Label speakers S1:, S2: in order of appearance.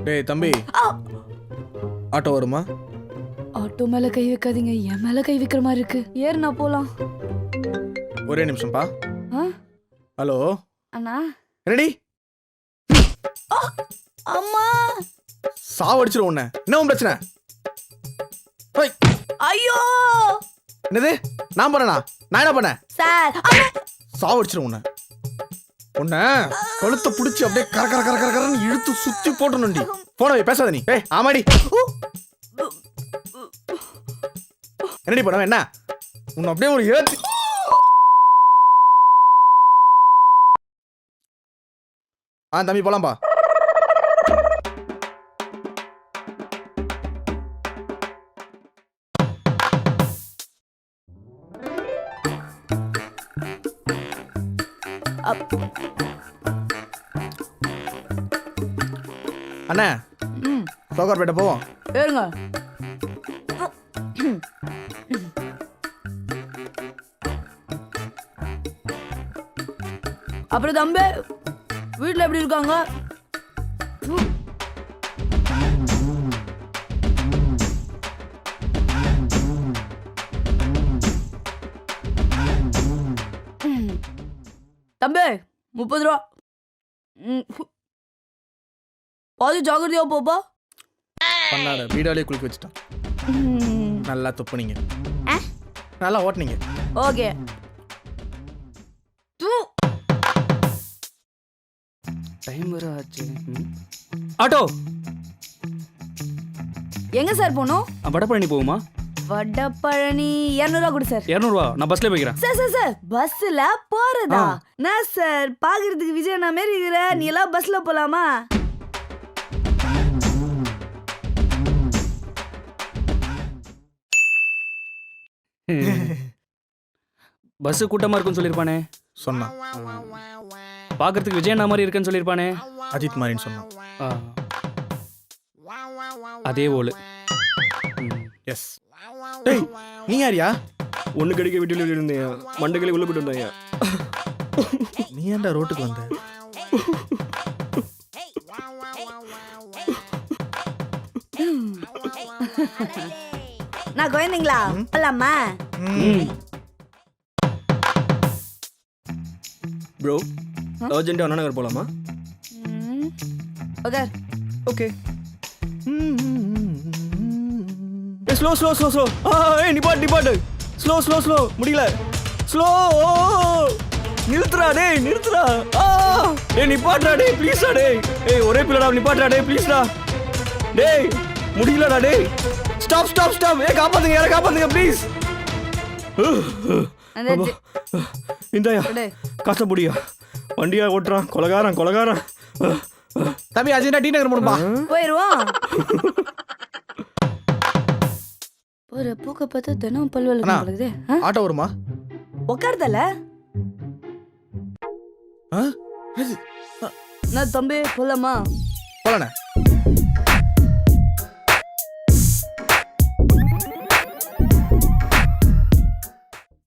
S1: டேய் தம்பி, ஆட்டோ வருமா?
S2: ஆட்டோ மேல கை வைக்காதீங்க, என் மேல கை வைக்கிற மாதிரி இருக்கு. ஏறுனா போலாம்.
S1: ஒரே நிமிஷம்ப்பா. ஹலோ
S2: அண்ணா.
S1: ரெடி?
S2: அம்மா
S1: சாவடிச்சிரும் உன்னை. என்ன உன் பிரச்சனை? ஹோய்.
S2: ஐயோ.
S1: என்னது? நான் பண்ணனா? நான் என்ன பண்ணேன்?
S2: சார்
S1: சாவடிச்சிரும் உன்னை. உன்னை கழுத்தை பிடிச்சி அப்படியே கர கர கர கரன்னு இழுத்து சுத்தி போட்டணும்டி. போன வை, பேசாத நீ. ஏய் ஆமாடி. என்னடி பண்ண? என்ன உன்னை அப்படியே ஒரு ஏத்தி. தம்பி போலாம்பா. அண்ணா சோகார்பேட்டை போவோம்.
S2: ஏறுங்க. அப்புறம் தம்பி வீட்டுல எப்படி இருக்காங்க? தம்பி 30 ரூபா. பாதி ஜாகிரதையா போப்பா.
S1: பண்ணாத வீடாலே குளிக்க வச்சுட்டான். நல்லா துப்புனீங்க, நல்லா ஓட்டுனீங்க.
S2: ஓகே.
S3: டைம் வர ஆச்சு. ஆட்டோ
S2: எங்க சார் போகணும்?
S3: வடபழனி போகுமா?
S2: வடபழனி 200 ரூபா கொடு சார்.
S3: 200 ரூபா. நான் பஸ்ல போய்க்கிறேன்.
S2: சார் சார் சார் பஸ்ல போறதா? நான் சார் பாக்குறதுக்கு விஜய் நான் மாரி இருக்கிற, நீ எல்லாம் பஸ்ல போலாமா?
S3: பஸ் கூட்டமா இருக்குன்னு சொல்லிருப்பானே.
S1: சொன்னான்.
S3: பாக்குறதுக்கு விஜய் அண்ணா மாதிரி இருக்குன்னு சொல்லிருப்பானே.
S1: அஜித் மாதிரின்னு சொன்னான்.
S3: அதே ஓலு.
S1: எஸ். டேய் நீ யாரியா?
S3: ஒண்ணு கடிக்க வீட்டுல இருந்தேன், மண்டகளை உள்ள போட்டு வந்தாயா.
S1: நீ ஏன்டா ரோட்டுக்கு வந்த?
S2: நான் குழந்தைங்களா போலாமா?
S3: ப்ரோ அர்ஜென்ட்டா அண்ணா நகர் போலாமா?
S2: Okay
S3: okay. Slow slow slow slow. ஏய் நிப்பாட் நிப்பாட். Slow slow slow. முடியல. ஸ்லோ. நிறுத்துடா டேய், நிறுத்துடா. டேய் நிப்பாட்றா டேய், ப்ளீஸ்டா டேய். ஏய் ஒரே பிள்ளடா, நிப்பாட்றா டேய் ப்ளீஸ்டா. டேய் முடியலடா டேய். Stop stop stop. ஏய் காப்பாத்துங்க, யாரை காப்பாத்துங்க ப்ளீஸ். இந்தாயா காசை முடியா. வண்டியா ஓட்டுறான் கொலகாரன் கொலகாரன்.
S1: தம்பி அஜினா டி நகர் போணும்பா.
S2: போயிருவோம். ஒரு பூக்க பார்த்து தினம் பல்வலுக்கு பழகுதே.
S1: ஆட்டோ வருமா?
S2: உட்கார்தல. நான் தம்பி போலாமா?
S1: போலானே.